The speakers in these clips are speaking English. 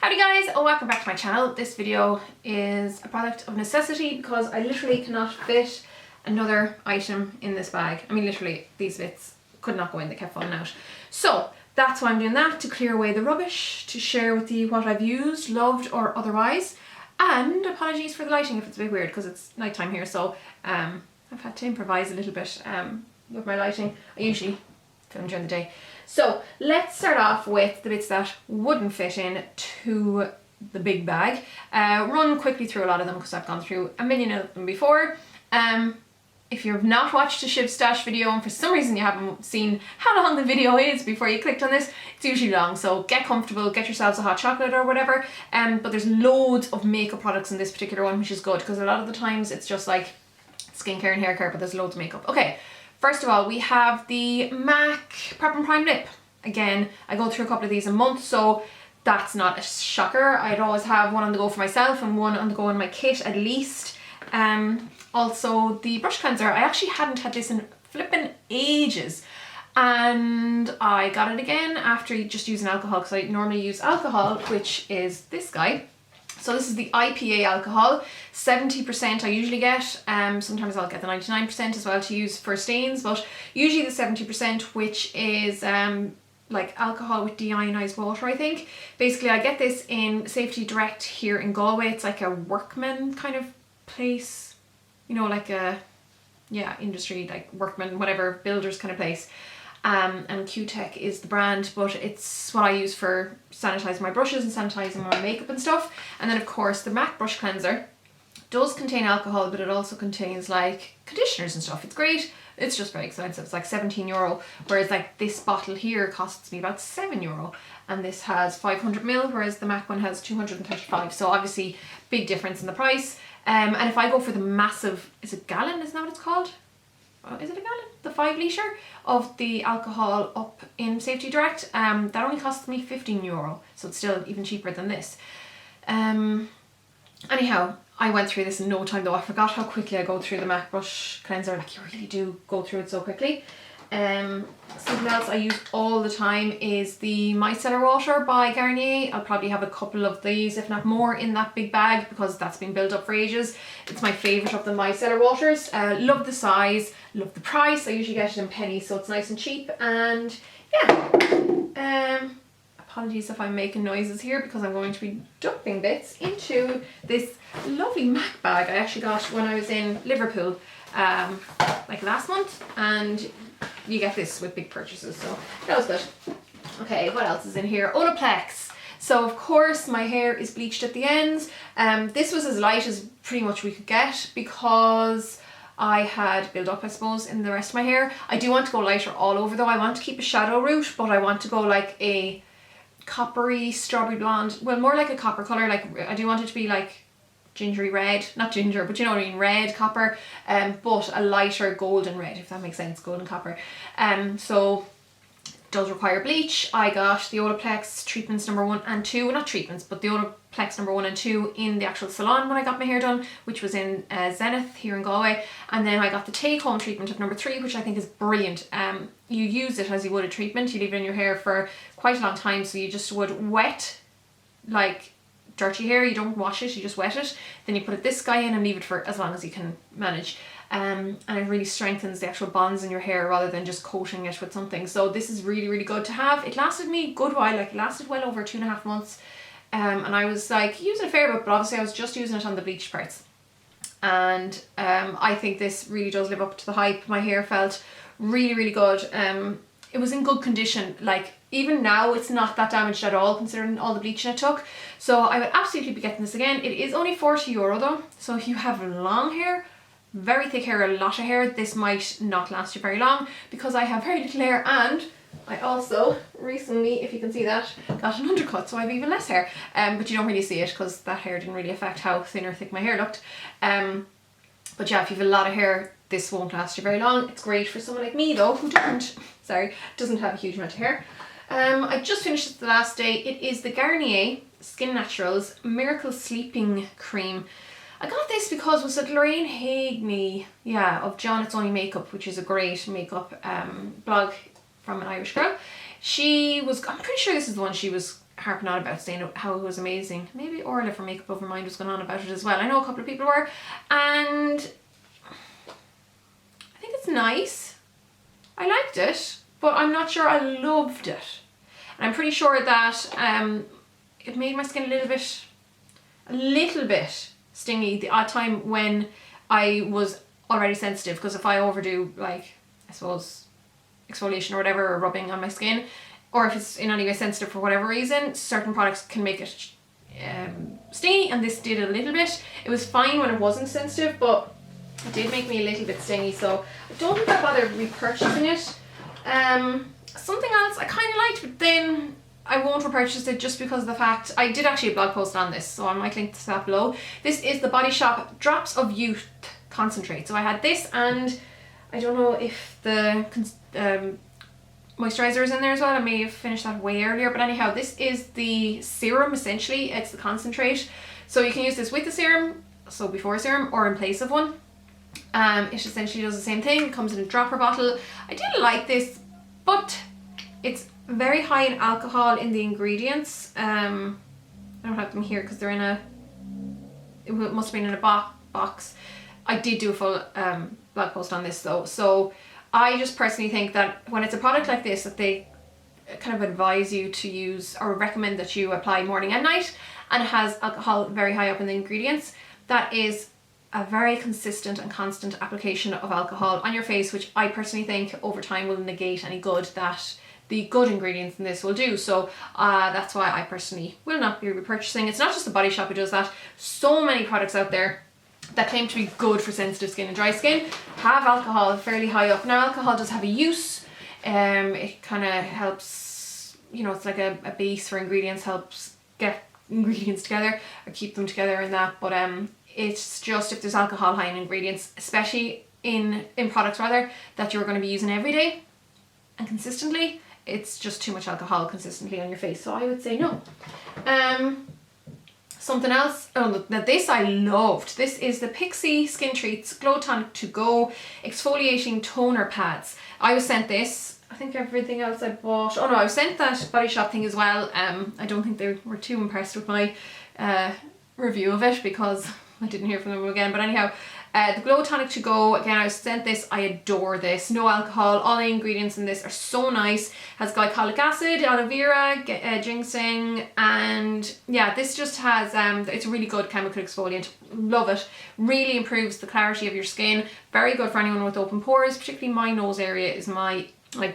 Howdy guys, welcome back to my channel. This video is a product of necessity because I literally cannot fit another item in this bag. I mean literally these bits could not go in, they kept falling out. So that's why I'm doing that, to clear away the rubbish, to share with you what I've used, loved or otherwise. And apologies for the lighting if it's a bit weird because it's nighttime here, so I've had to improvise a little bit with my lighting. I usually film during the day. So let's start off with the bits that wouldn't fit in to the big bag. Run quickly through a lot of them because I've gone through a million of them before. If you've not watched a Shiv stash video and for some reason you haven't seen how long the video is before you clicked on this, it's usually long, so get comfortable, get yourselves a hot chocolate or whatever. But there's loads of makeup products in this particular one, which is good because a lot of the times it's just like skincare and hair care, but there's loads of makeup. Okay. First of all, we have the MAC Prep and Prime Lip. Again, I go through a couple of these a month, so that's not a shocker. I'd always have one on the go for myself and one on the go in my kit at least. Also, the brush cleanser. I actually hadn't had this in flippin' ages. And I got it again after just using alcohol, because I normally use alcohol, which is this guy. So this is the IPA alcohol, 70% I usually get. Sometimes I'll get the 99% as well to use for stains, but usually the 70%, which is like alcohol with deionized water, I think. Basically, I get this in Safety Direct here in Galway. It's like a workman kind of place, you know, like a, yeah, industry, like workman, whatever, builders kind of place. And Q-Tech is the brand, but it's what I use for sanitising my brushes and sanitising my makeup and stuff. And then of course the MAC brush cleanser does contain alcohol, but it also contains like conditioners and stuff. It's great. It's just very expensive. It's like €17, whereas like this bottle here costs me about €7, and this has 500ml, whereas the MAC one has 235. So obviously big difference in the price. And if I go for the massive, is it gallon? Isn't that what it's called? Is it a gallon? The 5 litre of the alcohol up in Safety Direct, that only costs me €15, so it's still even cheaper than this. Anyhow, I went through this in no time though. I forgot how quickly I go through the MAC brush cleanser. Like, you really do go through it so quickly. Something else I use all the time is the Micellar Water by Garnier. I'll probably have a couple of these, if not more, in that big bag because that's been built up for ages. It's my favourite of the Micellar Waters. Love the size, love the price. I usually get it in pennies, so it's nice and cheap. And yeah, apologies if I'm making noises here because I'm going to be dumping bits into this lovely MAC bag I actually got when I was in Liverpool like last month, and you get this with big purchases, so that was good. Okay, what else is in here? Olaplex. So of course my hair is bleached at the ends. This was as light as pretty much we could get because I had built up, I suppose, in the rest of my hair. I do want to go lighter all over though. I want to keep a shadow root, but I want to go like a coppery strawberry blonde. Well, more like a copper colour. Like, I do want it to be like gingery red, not ginger, but you know what I mean, red, copper, but a lighter golden red, if that makes sense, golden copper. So does require bleach. I got the Olaplex treatments number 1 and 2, not treatments, but the Olaplex number 1 and 2 in the actual salon when I got my hair done, which was in Zenith here in Galway. And then I got the take home treatment of number 3, which I think is brilliant. You use it as you would a treatment. You leave it in your hair for quite a long time, so you just would wet like dirty hair, you don't wash it, you just wet it, then you put this guy in and leave it for as long as you can manage, and it really strengthens the actual bonds in your hair rather than just coating it with something. So this is really, really good to have. It lasted me a good while, like it lasted well over 2.5 months, and I was like using a fair bit, but obviously I was just using it on the bleached parts, and I think this really does live up to the hype. My hair felt really, really good. It was in good condition. Like, even now it's not that damaged at all considering all the bleaching it took. So I would absolutely be getting this again. It is only €40 though, so if you have long hair, very thick hair, a lot of hair, this might not last you very long because I have very little hair. And I also recently, if you can see that, got an undercut, so I have even less hair, but you don't really see it because that hair didn't really affect how thin or thick my hair looked. But yeah, if you have a lot of hair, this won't last you very long. It's great for someone like me though, who doesn't have a huge amount of hair. I just finished it the last day. It is the Garnier Skin Naturals Miracle Sleeping Cream. I got this because was it Lorraine Hagney, yeah, of John It's Only Makeup, which is a great makeup blog from an Irish girl. She was, I'm pretty sure this is the one she was harping on about saying how it was amazing. Maybe Orla from Makeup Over Mind was going on about it as well. I know a couple of people were, and I think it's nice. I liked it, but I'm not sure I loved it. And I'm pretty sure that it made my skin a little bit stingy the odd time when I was already sensitive, because if I overdo, like, I suppose exfoliation or whatever, or rubbing on my skin, or if it's in any way sensitive for whatever reason, certain products can make it stingy, and this did a little bit. It was fine when it wasn't sensitive, but it did make me a little bit stingy, so I don't think I bothered repurchasing it. Something else I kind of liked, but then I won't repurchase it just because of the fact, I did actually a blog post on this, so I might link to that below. This is the Body Shop Drops of Youth Concentrate. So I had this, and I don't know if the moisturizer is in there as well. I may have finished that way earlier, but anyhow, this is the serum essentially. It's the concentrate. So you can use this with the serum, so before a serum, or in place of one. It essentially does the same thing. It comes in a dropper bottle. I did like this, but it's very high in alcohol in the ingredients. I don't have them here because they're in a, it must have been in a box. I did do a full blog post on this though, so I just personally think that when it's a product like this, that they kind of advise you to use, or recommend that you apply morning and night, and it has alcohol very high up in the ingredients. That is a very consistent and constant application of alcohol on your face, which I personally think over time will negate any good that the good ingredients in this will do. So that's why I personally will not be repurchasing. It's not just the Body Shop who does that. So many products out there that claim to be good for sensitive skin and dry skin have alcohol fairly high up. Now, alcohol does have a use. It kind of helps, you know, it's like a base for ingredients, helps get ingredients together or keep them together and that, but it's just if there's alcohol high in ingredients, especially in products rather, that you're going to be using every day and consistently, it's just too much alcohol consistently on your face, so I would say no. Something else, oh, now this I loved. This is the Pixi Skin Treats Glow Tonic To Go Exfoliating Toner Pads. I was sent this. I think everything else I bought, oh no, I was sent that Body Shop thing as well. I don't think they were too impressed with my review of it because I didn't hear from them again, but anyhow, the Glow Tonic To Go, again, I was sent this. I adore this. No alcohol. All the ingredients in this are so nice. Has glycolic acid, aloe vera, ginseng, and yeah, this just has, it's a really good chemical exfoliant. Love it. Really improves the clarity of your skin. Very good for anyone with open pores. Particularly my nose area is my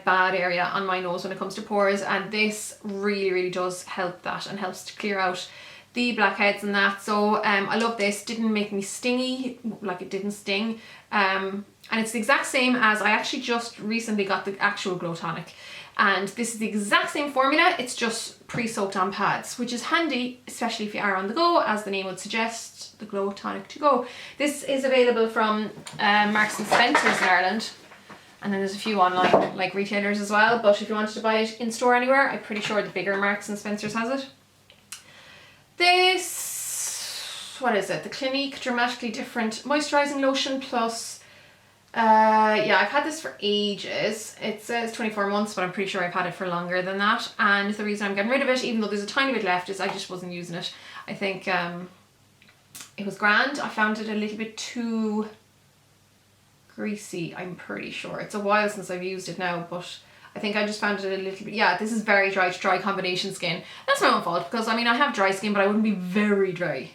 bad area on my nose when it comes to pores, and this really does help that and helps to clear out the blackheads and that. So I love this. Didn't make me stingy, like it didn't sting, and it's the exact same as, I actually just recently got the actual Glow Tonic, and this is the exact same formula. It's just pre-soaked on pads, which is handy, especially if you are on the go, as the name would suggest, the Glow Tonic To Go. This is available from Marks and Spencer's in Ireland, and then there's a few online like retailers as well, but if you wanted to buy it in store anywhere, I'm pretty sure the bigger Marks and Spencer's has it. This, what is it? The Clinique Dramatically Different Moisturising Lotion Plus. Yeah, I've had this for ages. It says 24 months, but I'm pretty sure I've had it for longer than that. And the reason I'm getting rid of it, even though there's a tiny bit left, is I just wasn't using it. I think it was grand. I found it a little bit too greasy, I'm pretty sure. It's a while since I've used it now, but I think I just found it a little bit, yeah, this is very dry to dry combination skin. That's my own fault, because I mean, I have dry skin, but I wouldn't be very dry.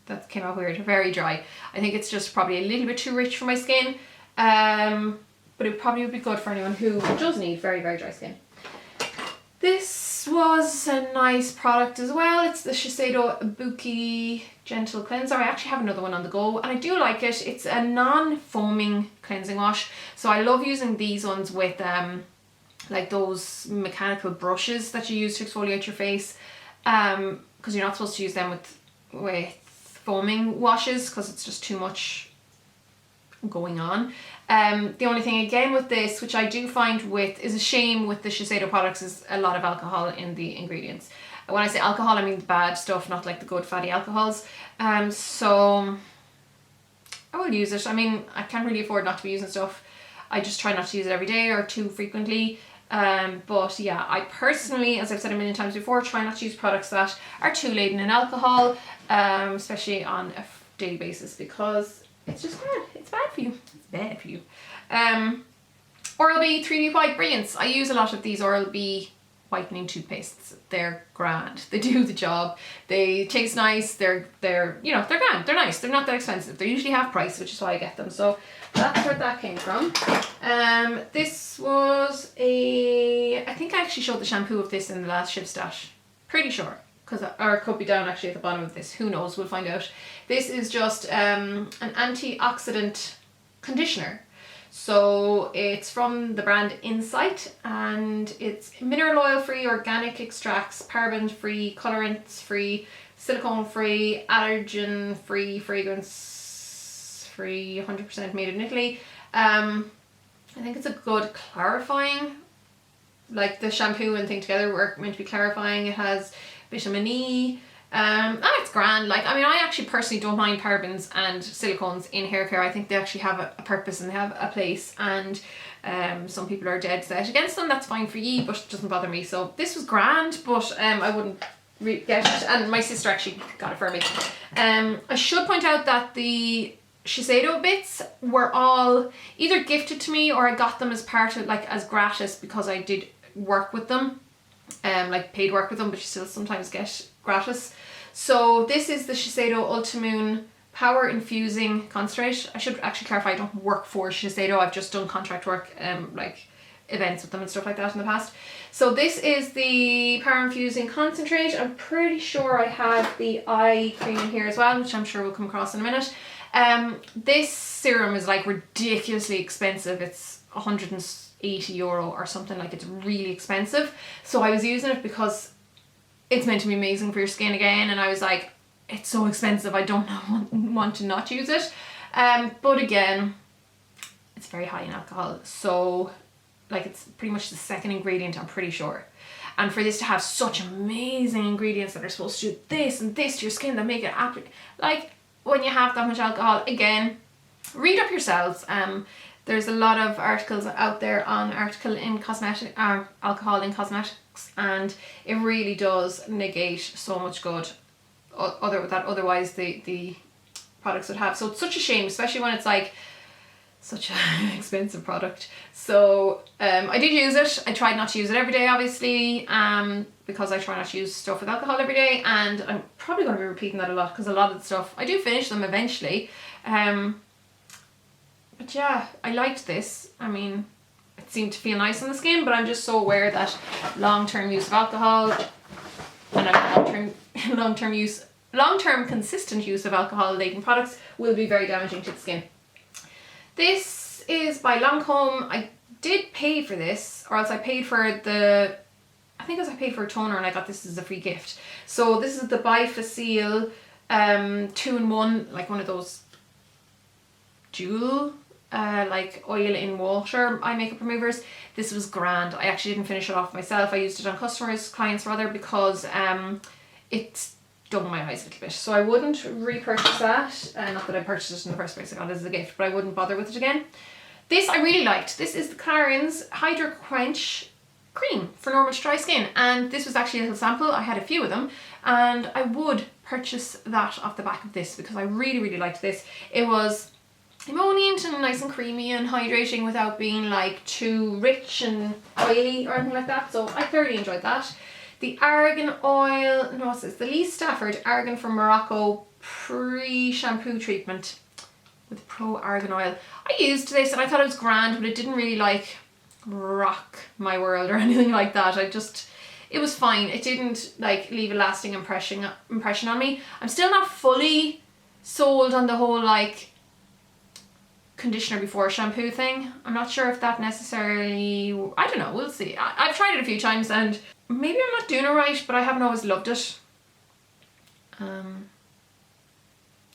That came out weird, very dry. I think it's just probably a little bit too rich for my skin, but it probably would be good for anyone who does need very dry skin. This was a nice product as well. It's the Shiseido Ibuki Gentle Cleanser. I actually have another one on the go, and I do like it. It's a non-foaming cleansing wash, so I love using these ones with like those mechanical brushes that you use to exfoliate your face, because you're not supposed to use them with foaming washes because it's just too much going on. The only thing again with this, which I do find is a shame with the Shiseido products, is a lot of alcohol in the ingredients. When I say alcohol, I mean the bad stuff, not like the good fatty alcohols. So I will use it. I mean, I can't really afford not to be using stuff. I just try not to use it every day or too frequently. But yeah, I personally, as I've said a million times before, try not to use products that are too laden in alcohol, especially on a daily basis, because it's just bad. It's bad for you. It's bad for you. Oral-B 3D White Brilliance. I use a lot of these Oral-B whitening toothpastes. They're grand. They do the job. They taste nice. They're you know, they're grand. They're nice. They're not that expensive. They're usually half price, which is why I get them. So that's where that came from. This was I think I actually showed the shampoo of this in the last Shiv stash. Pretty sure. Or it could be down actually at the bottom of this. Who knows? We'll find out. This is just an antioxidant conditioner. So it's from the brand Insight, and it's mineral oil free, organic extracts, paraben free, colorants free, silicone free, allergen free, fragrance free, 100% made in Italy. I think it's a good clarifying, like the shampoo and thing together were meant to be clarifying. It has vitamin E. It's grand. Like, I mean, I actually personally don't mind parabens and silicones in hair care. I think they actually have a purpose and they have a place, and some people are dead set against them. That's fine for you, but it doesn't bother me. So this was grand, but I wouldn't get it, and my sister actually got it for me. I should point out that the Shiseido bits were all either gifted to me or I got them as part of, like, as gratis, because I did work with them, like paid work with them, but you still sometimes get gratis. So this is the Shiseido Ultimoon Power Infusing Concentrate. I should actually clarify, I don't work for Shiseido. I've just done contract work, like events with them and stuff like that in the past. So this is the Power Infusing Concentrate. I'm pretty sure I have the eye cream in here as well, which I'm sure we'll come across in a minute. This serum is like ridiculously expensive. It's €180 or something. Like, it's really expensive. So I was using it because it's meant to be amazing for your skin again, and I was like, it's so expensive, I don't want to not use it. But again, it's very high in alcohol, so like it's pretty much the second ingredient, I'm pretty sure. And for this to have such amazing ingredients that are supposed to do this and this to your skin that make it like, when you have that much alcohol, again, read up yourselves. There's a lot of articles out there on alcohol in cosmetics, and it really does negate so much good that otherwise the products would have. So it's such a shame, especially when it's like such an expensive product. So I did use it. I tried not to use it every day, obviously, because I try not to use stuff with alcohol every day, and I'm probably going to be repeating that a lot, because a lot of the stuff I do finish them eventually. But yeah, I liked this. I mean, it seemed to feel nice on the skin, but I'm just so aware that long-term use of alcohol and long-term consistent use of alcohol-laden products will be very damaging to the skin. This is by Lancome. I did pay for this, or else I paid for I think I paid for a toner and I got this as a free gift. So this is the Bifacil 2-in-1, like one of those dual like oil in water eye makeup removers. This was grand. I actually didn't finish it off myself. I used it on clients rather, because it stung my eyes a little bit. So I wouldn't repurchase that. Not that I purchased it in the first place, I got it as a gift, but I wouldn't bother with it again. This I really liked. This is the Clarins Hydro Quench Cream for normal to dry skin, and this was actually a little sample. I had a few of them, and I would purchase that off the back of this because I really liked this. It was emollient and nice and creamy and hydrating without being like too rich and oily or anything like that, so I thoroughly enjoyed that. The argan oil, no, what's this? The Lee Stafford Argan from Morocco pre-shampoo treatment with Pro Argan Oil. I used this and I thought it was grand, but it didn't really like rock my world or anything like that. It was fine. It didn't like leave a lasting impression on me. I'm still not fully sold on the whole like conditioner before shampoo thing. I'm not sure if that necessarily, I don't know, we'll see. I've tried it a few times and maybe I'm not doing it right, but I haven't always loved it.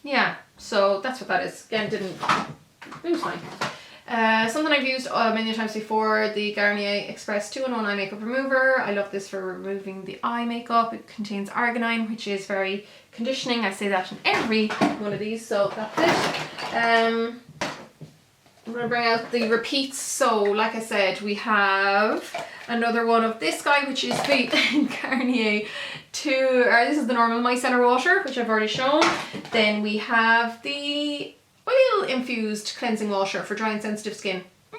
Yeah, so that's what that is. Again, it was fine. Something I've used a million times before, the Garnier Express 2-in-1 eye makeup remover. I love this for removing the eye makeup. It contains arginine, which is very conditioning. I say that in every one of these, so that's it. I'm going to bring out the repeats. So like I said, we have another one of this guy, which is the Garnier this is the normal micellar water, which I've already shown. Then we have the oil infused cleansing water for dry and sensitive skin. I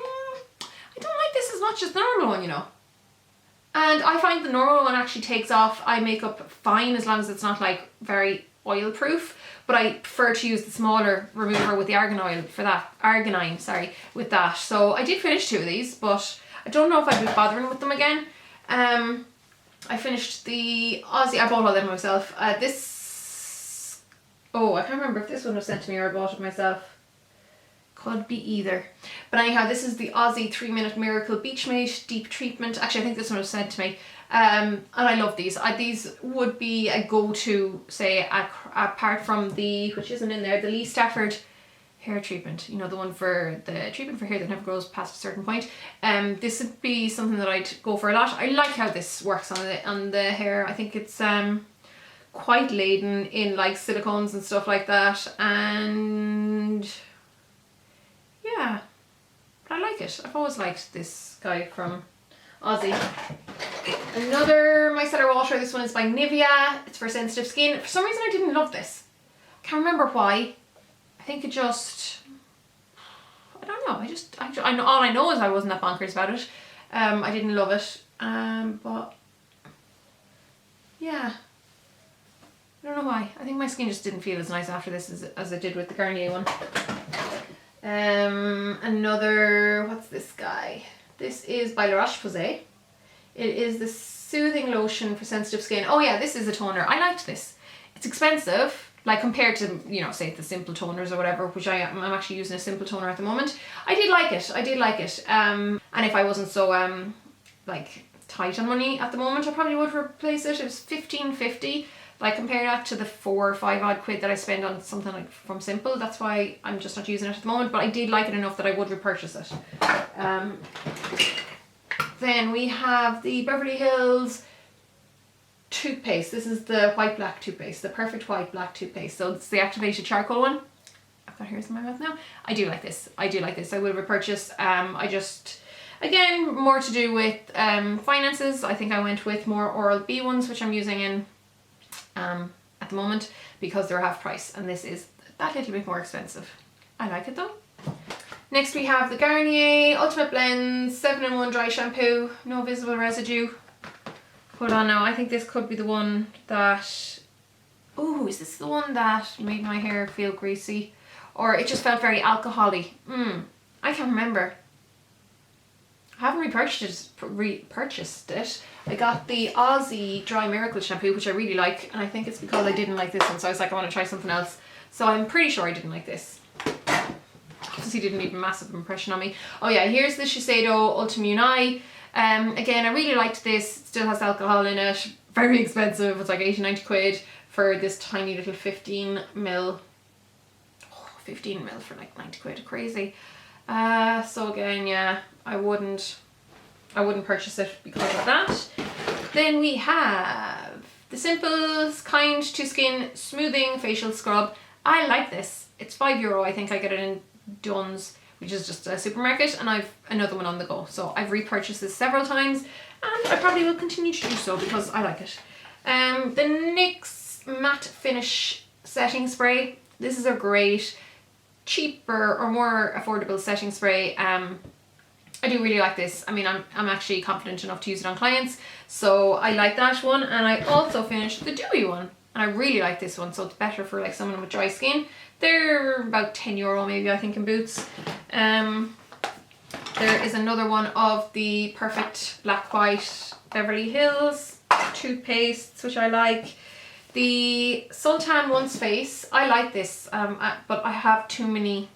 don't like this as much as the normal one, you know. And I find the normal one actually takes off eye makeup fine as long as it's not like very oil proof. But I prefer to use the smaller remover with the arginine, sorry, with that. So I did finish 2 of these, but I don't know if I'd be bothering with them again. I finished the Aussie, I bought all them myself. I can't remember if this one was sent to me or I bought it myself. Could be either. But anyhow, this is the Aussie 3-Minute Miracle Beach Mate Deep Treatment. Actually, I think this one was sent to me. And I love these. These would be a go-to, say, apart from the, which isn't in there, the Lee Stafford hair treatment. You know, the one for the treatment for hair that never grows past a certain point. This would be something that I'd go for a lot. I like how this works on the hair. I think it's quite laden in like silicones and stuff like that. And yeah, but I like it. I've always liked this guy from Aussie. Another micellar water. This one is by Nivea. It's for sensitive skin. For some reason I didn't love this. Can't remember why. I think it just, I don't know. I know, all I know is I wasn't that bonkers about it. I didn't love it. But yeah, I don't know why. I think my skin just didn't feel as nice after this as it did with the Garnier one. Another, what's this guy? This is by La Roche-Posay. It is the Soothing Lotion for Sensitive Skin. Oh yeah, this is a toner. I liked this. It's expensive, like compared to, you know, say the Simple toners or whatever, which I'm actually using a Simple toner at the moment. I did like it. And if I wasn't so like tight on money at the moment, I probably would replace it. It was $15.50. Like compare that to the 4 or 5 odd quid that I spend on something like from Simple. That's why I'm just not using it at the moment, but I did like it enough that I would repurchase it. Then we have the Beverly Hills toothpaste. This is the white black toothpaste, the perfect white black toothpaste. So it's the activated charcoal one. I've got hairs in my mouth now. I do like this. I will repurchase. I just, again, more to do with finances. I think I went with more Oral-B ones, which I'm using in at the moment because they're half price, and this is that little bit more expensive. I like it though. Next we have the Garnier Ultimate Blends 7-in-1 Dry Shampoo, no visible residue. Hold on now, I think this could be the one that, oh, is this the one that made my hair feel greasy? Or it just felt very alcohol-y? I can't remember. I haven't repurchased it. I got the Aussie Dry Miracle Shampoo, which I really like, and I think it's because I didn't like this one, so I was like, I want to try something else. So I'm pretty sure I didn't like this. Obviously didn't leave a massive impression on me. Oh yeah, here's the Shiseido Ultimune Eye. Again, I really liked this. It still has alcohol in it. Very expensive. It's like 80-90 quid for this tiny little 15ml. Oh, 15ml for like 90 quid. Crazy. So again, yeah, I wouldn't purchase it because of that. Then we have the Simple Kind to Skin Smoothing Facial Scrub. I like this. It's €5. I think I get it in Dunnes, which is just a supermarket, and I've another one on the go. So I've repurchased this several times, and I probably will continue to do so because I like it. The NYX Matte Finish Setting Spray. This is a great, cheaper or more affordable setting spray. I do really like this. I mean, I'm actually confident enough to use it on clients, so I like that one. And I also finished the dewy one, and I really like this one, so it's better for like someone with dry skin. They're about €10 maybe, I think, in Boots. There is another one of the Perfect Black White Beverly Hills toothpastes, which I like. The Sultan Once Face, I like this, but I have too many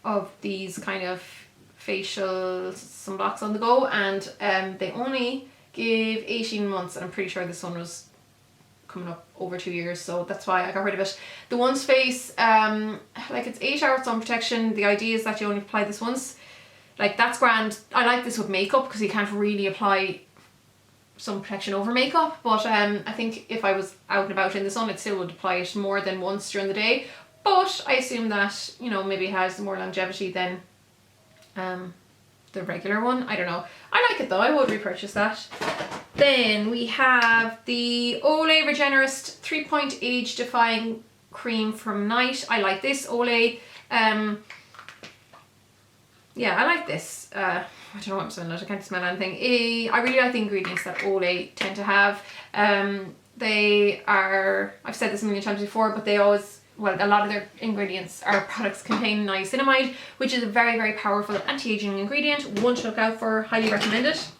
of these kind of facial sunblocks on the go, and they only give 18 months, and I'm pretty sure this one was coming up over 2 years, so that's why I got rid of it. The Once Face, like it's 8 hours sun protection. The idea is that you only apply this once. Like, that's grand. I like this with makeup because you can't really apply sun protection over makeup, but I think if I was out and about in the sun, it still would apply it more than once during the day. But I assume that, you know, maybe it has more longevity than the regular one. I don't know. I like it though. I would repurchase that. Then we have the Olay Regenerist 3-point age defying cream from Night. I like this Olay. Yeah, I like this. I don't know what I'm smelling. I can't smell anything. I really like the ingredients that Olay tend to have. They are, I've said this a million times before, but they always, well, a lot of their ingredients, or products, contain niacinamide, which is a very, very powerful anti-aging ingredient. One to look out for. Highly recommend it.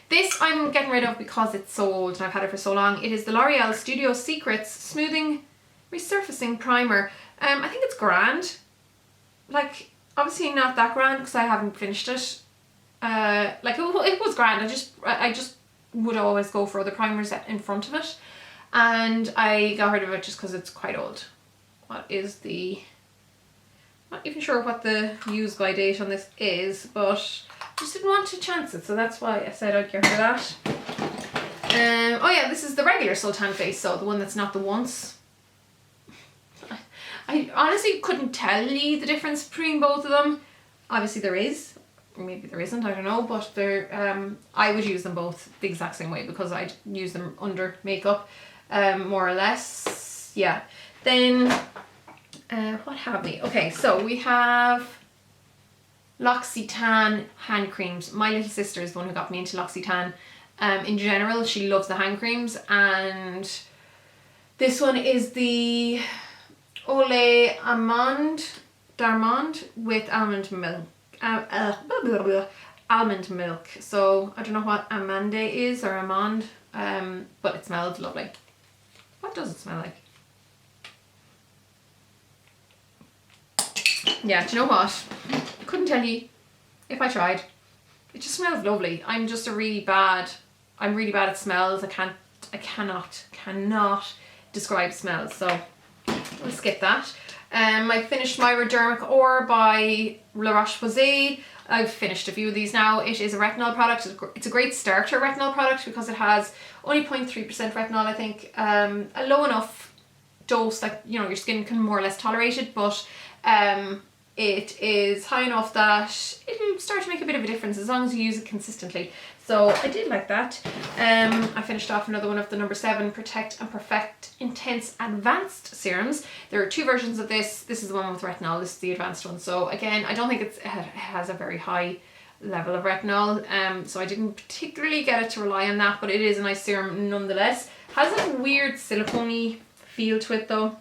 This I'm getting rid of because it's so old and I've had it for so long. It is the L'Oreal Studio Secrets Smoothing Resurfacing Primer. I think it's grand. Like, obviously not that grand because I haven't finished it. Like it was grand. I just would always go for other primers in front of it, and I got rid of it just because it's quite old. What is the, not even sure what the use by date on this is, but I just didn't want to chance it, so that's why I said I'd get rid of that. Oh yeah, this is the regular Sultan face, so the one that's not the once. I honestly couldn't tell you the difference between both of them. Obviously there is, or maybe there isn't, I don't know, but they're, I would use them both the exact same way because I'd use them under makeup, more or less. Yeah. Then, what have we? Okay, so we have L'Occitane hand creams. My little sister is the one who got me into L'Occitane. In general, she loves the hand creams, and this one is the Olay d'Armand with almond milk. Almond milk. So I don't know what amande is, or amande, but it smells lovely. What does it smell like? Yeah, do you know what? I couldn't tell you if I tried. It just smells lovely. I'm really bad at smells. I cannot describe smells, so we'll skip that. I finished my Dermic Ore by La Roche-Posay. I've finished a few of these now. It is a retinol product. It's a great starter retinol product because it has only 0.3% retinol, I think. A low enough dose that, you know, your skin can more or less tolerate it, but it is high enough that it'll start to make a bit of a difference as long as you use it consistently. So I did like that. I finished off another one of the number 7 Protect and Perfect Intense Advanced Serums. There are 2 versions of this. This is the one with retinol, this is the advanced one. So again, I don't think it has a very high level of retinol, so I didn't particularly get it to rely on that, but it is a nice serum nonetheless. Has a weird silicone-y feel to it though.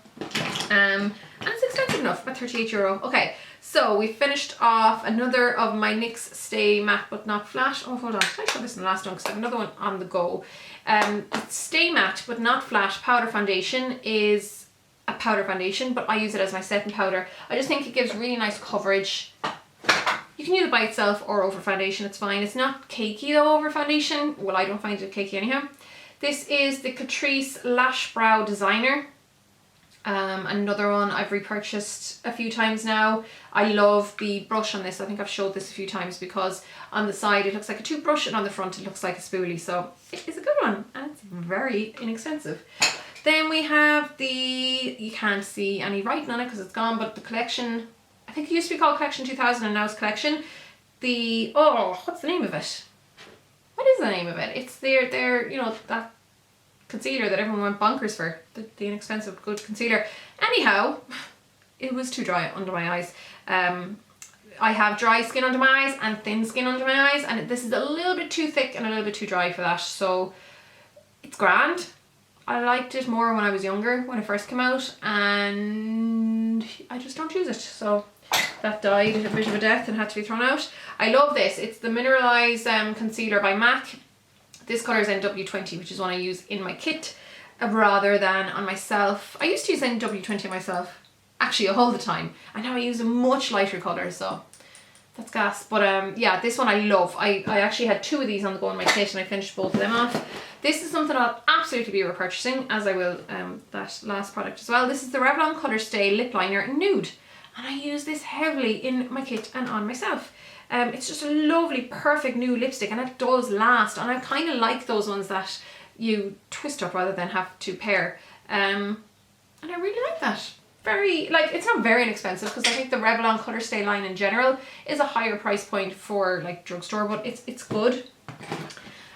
And it's expensive enough, about €38. Okay, so we finished off another of my NYX Stay Matte But Not Flat. Oh, hold on, did I show this in the last one? Because I have another one on the go. Stay Matte But Not Flat Powder Foundation is a powder foundation, but I use it as my setting powder. I just think it gives really nice coverage. You can use it by itself or over foundation, it's fine. It's not cakey though over foundation. Well, I don't find it cakey anyhow. This is the Catrice Lash Brow Designer. Another one I've repurchased a few times now. I love the brush on this. I think I've showed this a few times because on the side it looks like a toothbrush and on the front it looks like a spoolie. So it is a good one and it's very inexpensive. Then we have the, you can't see any writing on it because it's gone, but the collection, I think it used to be called Collection 2000 and now it's Collection. The, oh, what's the name of it? What is the name of it? It's their you know, that concealer that everyone went bonkers for, the inexpensive good concealer. Anyhow, it was too dry under my eyes. I have dry skin under my eyes and thin skin under my eyes, and this is a little bit too thick and a little bit too dry for that, so it's grand. I liked it more when I was younger, when it first came out, and I just don't use it, so that died a bit of a death and had to be thrown out. I love this. It's the Mineralize Concealer by MAC. This colour is NW20, which is one I use in my kit rather than on myself. I used to use NW20 on myself actually all the time, and now I use a much lighter colour, so that's gas. But yeah, this one I love. I actually had 2 of these on the go in my kit and I finished both of them off. This is something I'll absolutely be repurchasing, as I will that last product as well. This is the Revlon Colour Stay Lip Liner in Nude, and I use this heavily in my kit and on myself. It's just a lovely, perfect new lipstick, and it does last, and I kind of like those ones that you twist up rather than have to pair, and I really like that. very, like, it's not very inexpensive because I think the Revlon Colour Stay line in general is a higher price point for like drugstore, but it's good.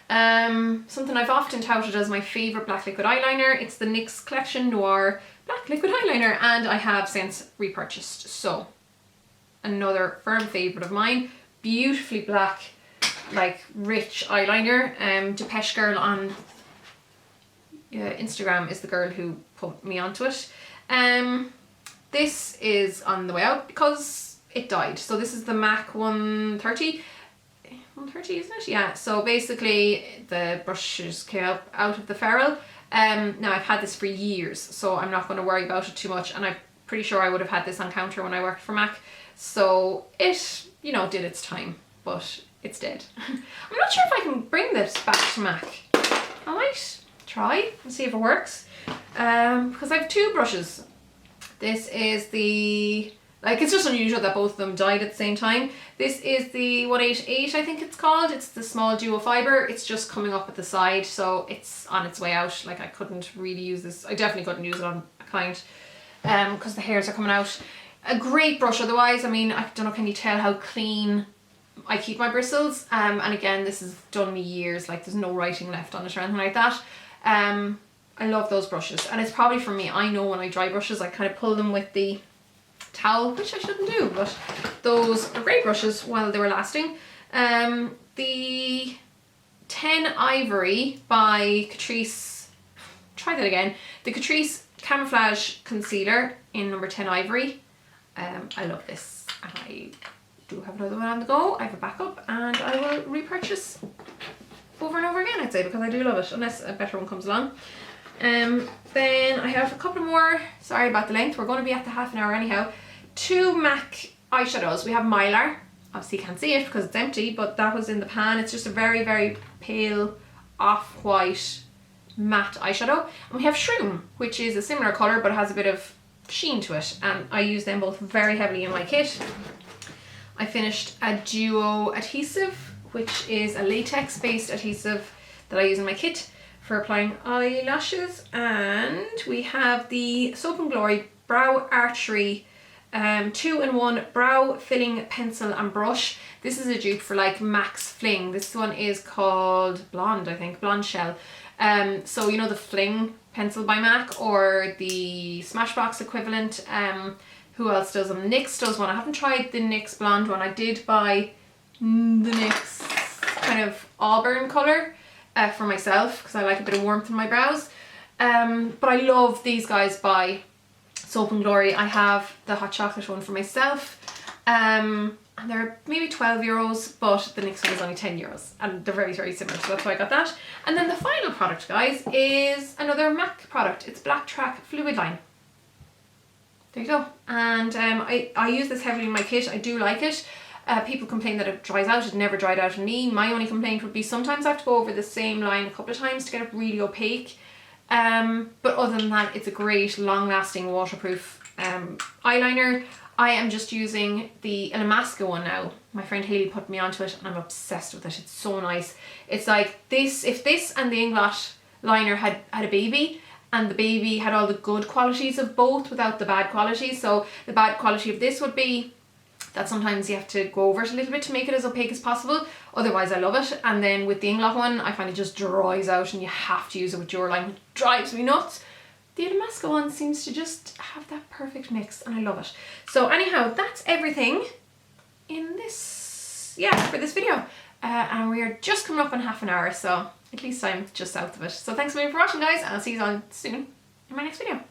Something I've often touted as my favourite black liquid eyeliner, it's the NYX Collection Noir Black Liquid Eyeliner, and I have since repurchased. So, another firm favourite of mine. Beautifully black, like rich eyeliner. Depeche Girl on Instagram is the girl who put me onto it. This is on the way out because it died. So this is the MAC 130. 130, isn't it? Yeah. So basically the brushes came out of the ferrule. Now I've had this for years, so I'm not going to worry about it too much, and I'm pretty sure I would have had this on counter when I worked for MAC. So it, you know, did its time, but it's dead. I'm not sure if I can bring this back to MAC. I might try and see if it works. Because I have two brushes. This is the, like, it's just unusual that both of them died at the same time. This is the 188, I think it's called. It's the small duo fibre. It's just coming up at the side, so it's on its way out. Like, I couldn't really use this. I definitely couldn't use it on a client because the hairs are coming out. A great brush otherwise. I mean, I don't know, can you tell how clean I keep my bristles? And again, this has done me years. Like, there's no writing left on it or anything like that. I love those brushes, and it's probably for me. I know when I dry brushes, I kind of pull them with the towel, which I shouldn't do, but those are great brushes while they were lasting. The 10 Ivory by Catrice, try that again, the Catrice Camouflage Concealer in number 10 Ivory. I love this, and I do have another one on the go. I have a backup, and I will repurchase over and over again, I'd say, because I do love it, unless a better one comes along. Then I have a couple more. Sorry about the length, we're going to be at the half an hour anyhow. Two MAC eyeshadows. We have Mylar, obviously you can't see it because it's empty, but that was in the pan. It's just a very, very pale off-white matte eyeshadow. And we have Shroom, which is a similar colour but has a bit of sheen to it, and I use them both very heavily in my kit. I finished a duo adhesive, which is a latex based adhesive that I use in my kit for applying eyelashes. And we have the Soap and Glory Brow Archery 2-in-1 brow filling pencil and brush. This is a dupe for like Max Fling. This one is called Blonde, I think, Blonde Shell. So you know the Fling pencil by MAC, or the Smashbox equivalent. Who else does them? NYX does one. I haven't tried the NYX Blonde one. I did buy the NYX kind of auburn colour for myself because I like a bit of warmth in my brows. But I love these guys by Soap and Glory. I have the hot chocolate one for myself, and they're maybe €12, but the NYX one is only €10, and they're very, very similar, so that's why I got that. And then the final product, guys, is another MAC product. It's Black Track Fluid Line. There you go. And I use this heavily in my kit. I do like it. People complain that it dries out. It never dried out on me. My only complaint would be sometimes I have to go over the same line a couple of times to get it really opaque. But other than that, it's a great long-lasting waterproof eyeliner. I am just using the Illamasqua one now. My friend Hayley put me onto it and I'm obsessed with it. It's so nice. It's like this, if this and the Inglot liner had a baby, and the baby had all the good qualities of both without the bad qualities. So the bad quality of this would be that sometimes you have to go over it a little bit to make it as opaque as possible. Otherwise, I love it. And then with the Inglot one, I find it just dries out and you have to use it with your line, which drives me nuts. The Illamasqua one seems to just have that perfect mix, and I love it. So anyhow, that's everything in this, for this video. And we are just coming up on half an hour, so at least I'm just south of it. So thanks a million for watching, guys, and I'll see you all soon in my next video.